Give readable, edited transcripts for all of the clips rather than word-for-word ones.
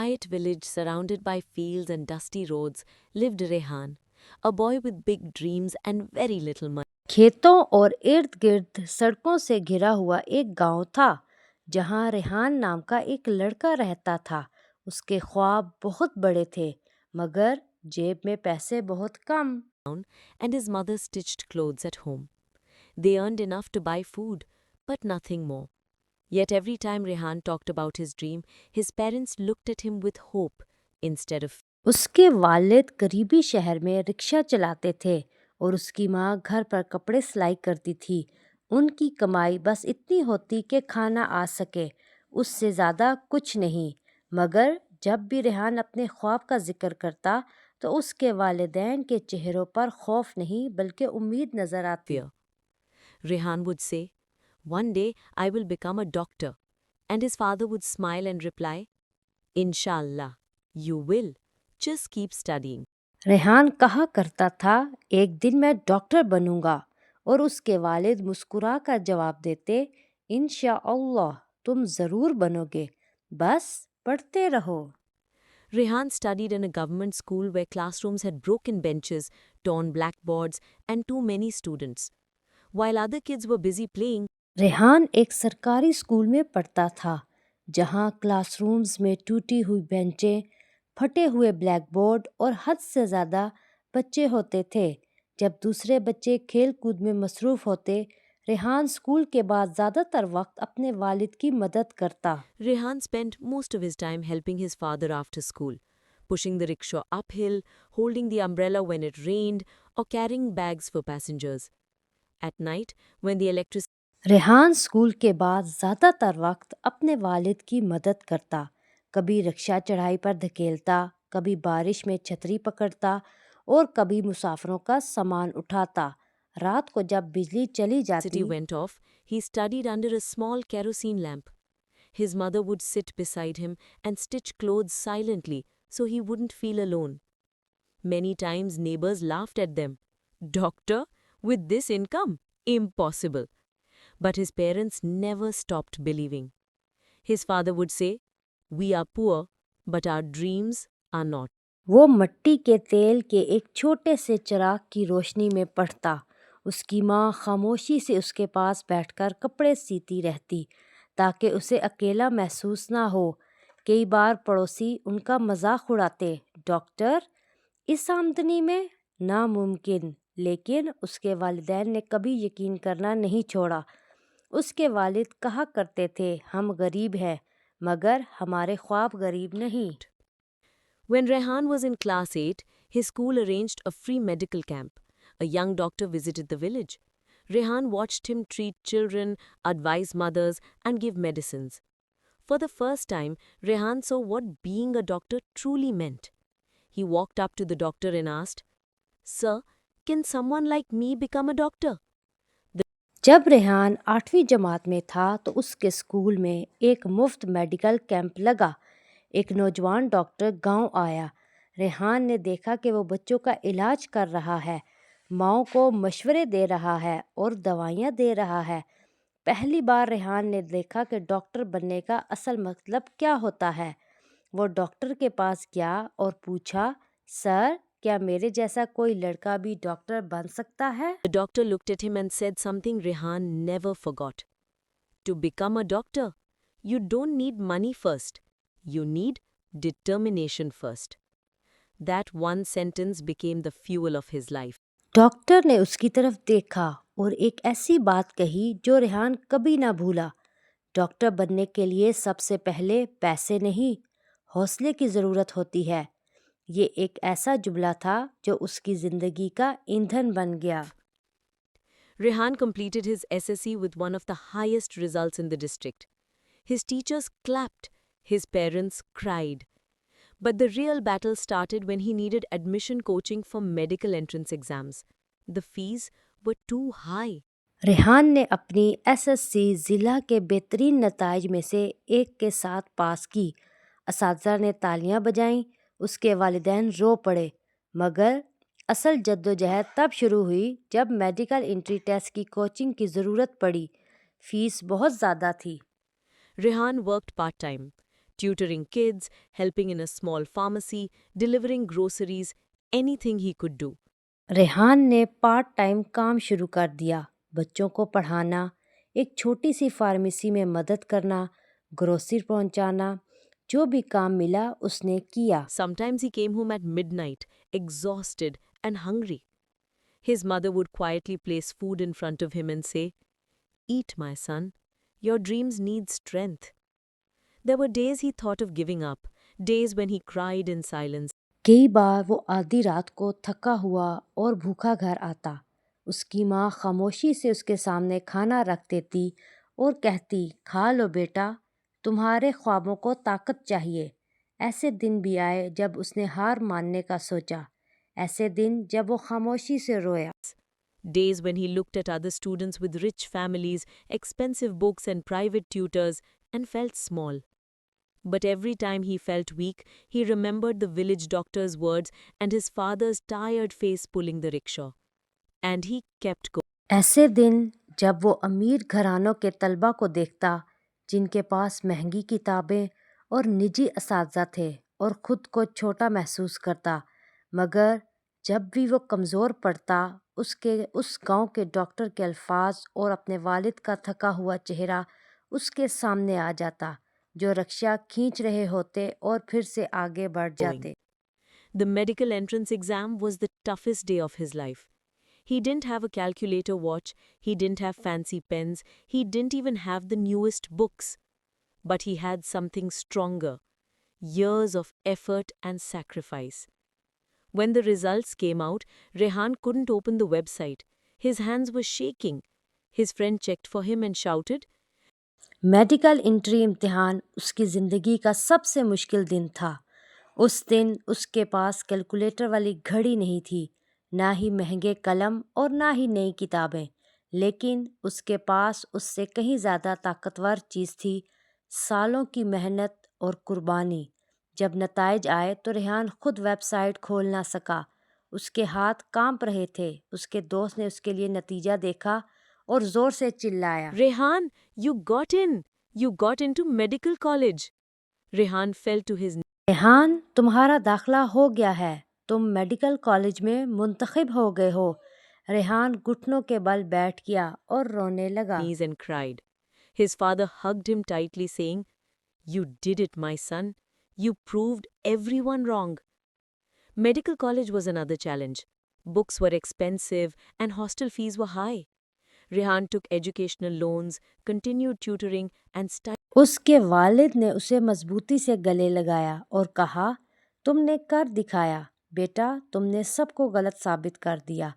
quiet village surrounded by fields and dusty roads lived Rehan, a boy with big dreams and very little money. खेतों और इर्द गिर्द सड़कों से घिरा हुआ एक गांव था जहां रेहान नाम का एक लड़का रहता था। उसके ख्वाब बहुत बड़े थे मगर जेब में पैसे बहुत कम। And his mother stitched clothes at home. They earned enough to buy food, but nothing more. Yet every time Rehan talked about his dream, his parents looked at him with hope instead of. उसके वालिद करीबी शहर में rickshaw चलाते थे और उसकी माँ घर पर कपड़े सिलाई करती थी। उनकी कमाई बस इतनी होती कि खाना आ सके, उससे ज़्यादा कुछ नहीं। मगर जब भी रेहान अपने ख्वाब का जिक्र करता तो उसके वालिदैन के चेहरों पर खौफ नहीं बल्कि उम्मीद नज़र आती। Fear. Rehan would say, "One day I will become a doctor." And his father would smile and reply, "Inshallah, you will. Just keep studying." Rehan कहा करता था, एक दिन मैं डॉक्टर बनूंगा, और उसके वालिद मुस्कुरा कर जवाब देते, इंशाअल्लाह तुम ज़रूर बनोगे, बस पढ़ते रहो। Rehan studied in a government school where classrooms had broken benches, torn blackboards, and too many students. While other kids were busy playing, Rehan एक सरकारी स्कूल में पढ़ता था जहां क्लासरूम्स में टूटी हुई बेंचें, फटे हुए ब्लैक बोर्ड और हद से ज़्यादा बच्चे होते थे। जब दूसरे बच्चे खेल कूद में मसरूफ़ होते, रेहान स्कूल के बाद ज़्यादातर वक्त अपने वालिद की मदद करता। Rehan spent most of his time helping his father after school, pushing the rickshaw uphill, holding the umbrella when it rained, or carrying bags for passengers. At night, when the electricity Rehan school के बाद ज़्यादातर वक्त अपने वालिद की मदद करता। कभी रिक्शा चढ़ाई पर धकेलता, कभी बारिश में छतरी पकड़ता और कभी मुसाफिरों का सामान उठाता। रात को जब बिजली चली जाती went off, he studied under a small kerosene lamp. His mother would sit beside him and stitch clothes silently so he wouldn't feel alone. Many times neighbors laughed at them. Doctor, with this income? Impossible. But his parents never stopped believing. His father would say, "We are poor, but our dreams are not." वो मिट्टी के तेल के एक छोटे से चिराग की रोशनी में पढ़ता। उसकी माँ खामोशी से उसके पास बैठकर कपड़े सीती रहती ताकि उसे अकेला महसूस ना हो। कई बार पड़ोसी उनका मजाक उड़ाते, डॉक्टर इस आमदनी में? नामुमकिन। लेकिन उसके वालिदैन ने कभी यकीन करना नहीं छोड़ा। उसके वालिद कहा करते थे, हम गरीब हैं मगर हमारे ख्वाब गरीब नहीं। When Rehan was in class 8, his school arranged a free medical camp. A young doctor visited the village. Rehan watched him treat children, advise mothers, and give medicines. For the first time, Rehan saw what being a doctor truly meant. He walked up to the doctor and asked, "Sir, can someone like me become a doctor?" जब रेहान 8वीं जमात में था तो उसके school में एक मुफ्त medical camp लगा। एक नौजवान डॉक्टर गांव आया। रेहान ने देखा कि वो बच्चों का इलाज कर रहा है, माँओं को मशवरे दे रहा है और दवाइयाँ दे रहा है। पहली बार रेहान ने देखा कि डॉक्टर बनने का असल मतलब क्या होता है। वो डॉक्टर के पास गया और पूछा, सर क्या मेरे जैसा कोई लड़का भी डॉक्टर बन सकता है? The doctor looked at him and said something Rehan never forgot. To become a doctor, you don't need money first. You need determination first. That one sentence became the fuel of his life. Doctor ने उसकी तरफ देखा और एक ऐसी बात कही जो रेहान कभी ना भूला। डॉक्टर बनने के लिए सबसे पहले पैसे नहीं, हौसले की ज़रूरत होती है। ये एक ऐसा जुमला था जो उसकी ज़िंदगी का ईंधन बन गया। Rehan completed his SSC with one of the highest results in the district. His teachers clapped, his parents cried. But the real battle started when he needed admission coaching for medical entrance exams. The fees were too high. Rehan ने अपनी SSC ज़िला के बेहतरीन नताइज में से एक के साथ पास की। असातिज़ा ने तालियां बजाईं, उसके वालिदैन रो पड़े। मगर असल जद्दोजहद तब शुरू हुई जब मेडिकल एंट्री टेस्ट की कोचिंग की ज़रूरत पड़ी। फ़ीस बहुत ज़्यादा थी। Rehan worked part-time, tutoring kids, helping in a small pharmacy, delivering groceries, anything he could do. Rehan ने पार्ट टाइम काम शुरू कर दिया। बच्चों को पढ़ाना, एक छोटी सी फार्मेसी में मदद करना, ग्रोसरी पहुंचाना, जो भी काम मिला उसने किया। Sometimes he came home at midnight, exhausted and hungry. His mother would quietly place food in front of him and say, "Eat, my son. Your dreams need strength." There were days he thought of giving up, days when he cried in silence. कई बार वो आधी रात को थका हुआ और भूखा घर आता। उसकी माँ खामोशी से उसके सामने खाना रख देती और कहती, खा लो बेटा, तुम्हारे ख्वाबों को ताकत चाहिए। ऐसे दिन भी आए जब उसने हार मानने का सोचा, ऐसे दिन जब वो खामोशी से रोया। Days when he looked at other students with rich families, expensive books, and private tutors and felt small. But every time he felt weak, he remembered the village doctor's words and his father's tired face pulling the rickshaw. And he kept going. ऐसे दिन जब वो अमीर घरानों के तलबा को देखता जिनके पास महंगी किताबें और निजी असातिज़ा थे और ख़ुद को छोटा महसूस करता, मगर जब भी वो कमज़ोर पड़ता उस गांव के डॉक्टर के अल्फाज और अपने वालिद का थका हुआ चेहरा उसके सामने आ जाता, जो रक्षा खींच रहे होते और फिर से आगे बढ़ जाते। The medical entrance exam was the toughest day of his life. He didn't have a calculator watch, he didn't have fancy pens, he didn't even have the newest books. But he had something stronger, years of effort and sacrifice. When the results came out, Rehan couldn't open the website. His hands were shaking. His friend checked for him and shouted, medical entry इम्तिहान उसकी ज़िंदगी का सबसे मुश्किल दिन था। उस दिन उसके पास कैलकुलेटर वाली घड़ी नहीं थी, ना ही महंगे कलम और ना ही नई किताबें, लेकिन उसके पास उससे कहीं ज़्यादा ताकतवर चीज़ थी, सालों की मेहनत और कुर्बानी। जब नताइज आए तो रेहान खुद वेबसाइट खोल ना सका, उसके हाथ कांप रहे थे। उसके दोस्त ने उसके लिए नतीजा देखा और ज़ोर से चिल्लाया, "Rehan, you got in! You got into medical college!" Rehan fell to his knees. Rehan, तुम्हारा दाखिला हो गया है, तुम मेडिकल कॉलेज में मुंतखब हो गए हो। रेहान घुटनों के बल बैठ गया और रोने लगा। And cried. His father hugged him tightly, saying, "You did it, my son. You proved everyone wrong." Medical college was another challenge. Books were expensive and hostel fees were high. Rehan took educational loans, continued tutoring, and studied. उसके वालिद ने उसे मजबूती से गले लगाया और कहा, तुमने कर दिखाया बेटा, तुमने सबको गलत साबित कर दिया।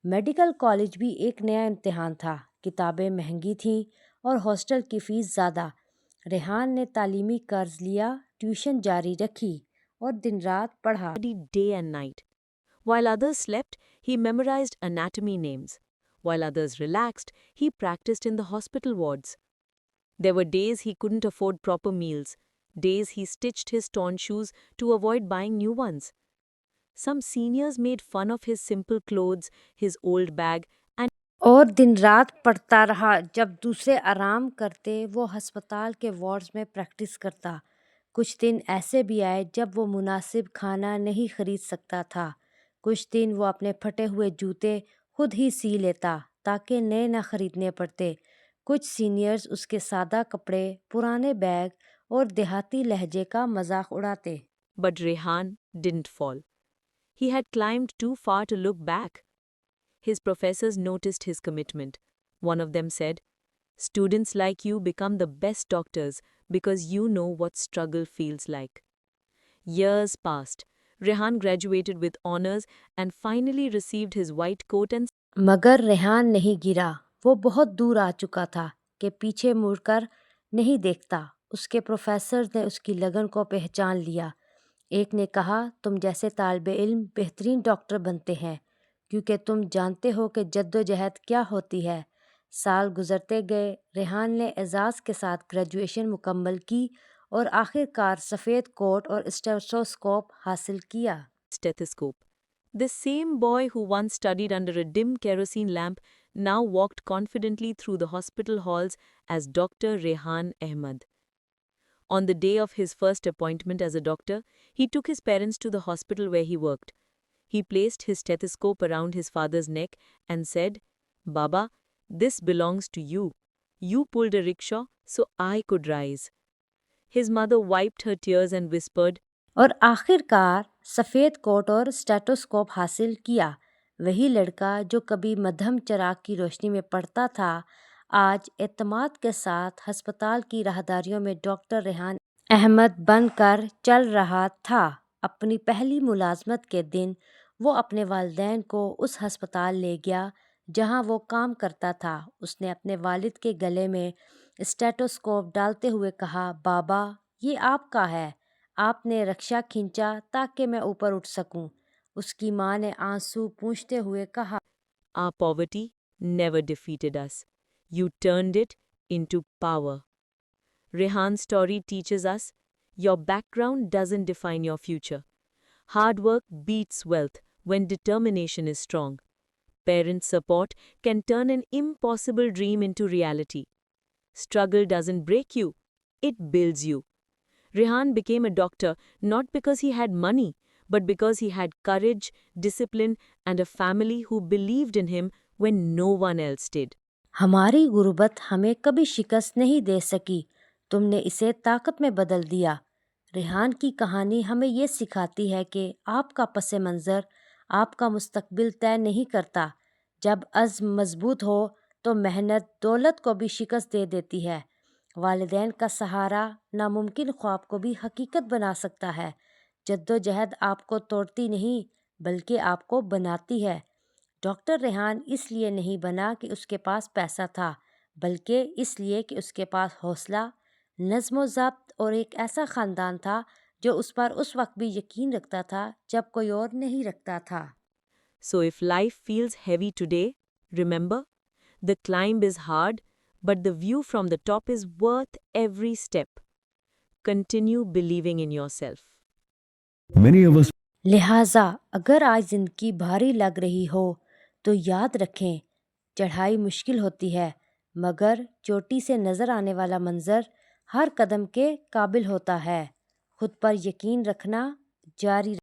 मेडिकल कॉलेज भी एक नया इम्तिहान था, किताबें महंगी थीं और हॉस्टल की फ़ीस ज़्यादा। रेहान ने तालीमी कर्ज लिया, ट्यूशन जारी रखी और दिन रात पढ़ा। Studied day and night. While others slept, he memorized anatomy names. While others relaxed, he practiced in the hospital wards. There were days he couldn't afford proper meals, days he stitched his torn shoes to avoid buying new ones. Some seniors made fun of his simple clothes, his old bag, and और दिन रात पढ़ता रहा। जब दूसरे आराम करते वो अस्पताल के वार्ड्स में प्रैक्टिस करता। कुछ दिन ऐसे भी आए जब वो मुनासिब खाना नहीं खरीद सकता था। कुछ दिन वो अपने फटे हुए जूते खुद ही सी लेता ताकि नए ना खरीदने पड़ते। कुछ सीनियर्स उसके सादा कपड़े, पुराने बैग और देहाती लहजे का मजाक उड़ाते। but Rehan didn't fall. He had climbed too far to look back. His professors noticed his commitment. One of them said, "Students like you become the best doctors because you know what struggle feels like." Years passed. Rehan graduated with honors and finally received his white coat and मगर रेहान नहीं गिरा। वो बहुत दूर आ चुका था कि पीछे मुड़कर नहीं देखता। उसके प्रोफेसर ने उसकी लगन को पहचान लिया। एक ने कहा, तुम जैसे तालिबे इल्म बेहतरीन डॉक्टर बनते हैं क्योंकि तुम जानते हो कि जद्दोजहद क्या होती है। साल गुजरते गए, रेहान ने एजाज़ के साथ ग्रेजुएशन मुकम्मल की और आखिरकार सफ़ेद कोट और स्टेथोस्कोप हासिल किया। stethoscope. This same boy who once studied under a dim kerosene lamp now walked confidently through the hospital halls as Dr. Rehan Ahmed. On the day of his first appointment as a doctor, he took his parents to the hospital where he worked. He placed his stethoscope around his father's neck and said, "Baba, this belongs to you. You pulled a rickshaw so I could rise." His mother wiped her tears and whispered, और आखिरकार सफ़ेद coat और stethoscope हासिल किया। वही लड़का जो कभी मध्यम चिराग की रोशनी में पढ़ता था, आज एतमाद के साथ अस्पताल की राहदारियों में डॉक्टर रेहान अहमद बनकर चल रहा था। अपनी पहली मुलाजमत के दिन वो अपने वालिदैन को उस अस्पताल ले गया जहां वो काम करता था। उसने अपने वालिद के गले में स्टेटोस्कोप डालते हुए कहा, "बाबा, ये आपका है। आपने रक्षा खींचा ताकि मैं ऊपर उठ सकूं।" उसकी माँ ने आंसू पूंछते हुए कहा, "Our poverty never defeated us. You turned it into power." Rehan's story teaches us, your background doesn't define your future. Hard work beats wealth when determination is strong. Parent support can turn an impossible dream into reality. Struggle doesn't break you, it builds you. Rehan became a doctor not because he had money, but because he had courage, discipline, and a family who believed in him when no one else did. हमारी गुर्बत हमें कभी शिकस्त नहीं दे सकी, तुमने इसे ताकत में बदल दिया। रेहान की कहानी हमें ये सिखाती है कि आपका पस मंज़र आपका मुस्तकबिल तय नहीं करता। जब अज़्म मजबूत हो तो मेहनत दौलत को भी शिकस्त दे देती है। वालिदैन का सहारा नामुमकिन ख्वाब को भी हकीकत बना सकता है। जद्दोजहद आपको तोड़ती नहीं बल्कि आपको बनाती है। डॉक्टर रेहान इसलिए नहीं बना कि उसके पास पैसा था, बल्कि इसलिए कि उसके पास हौसला, नज़्म ज़ब्त और एक ऐसा ख़ानदान था जो उस पर उस वक्त भी यकीन रखता था जब कोई और नहीं रखता था। So if life feels heavy today, remember, the climb is hard, but the view from the top is worth every step. Continue believing in yourself. Many of us लिहाजा अगर आज ज़िंदगी भारी लग रही हो तो याद रखें, चढ़ाई मुश्किल होती है मगर चोटी से नज़र आने वाला मंज़र हर कदम के काबिल होता है। खुद पर यकीन रखना जारी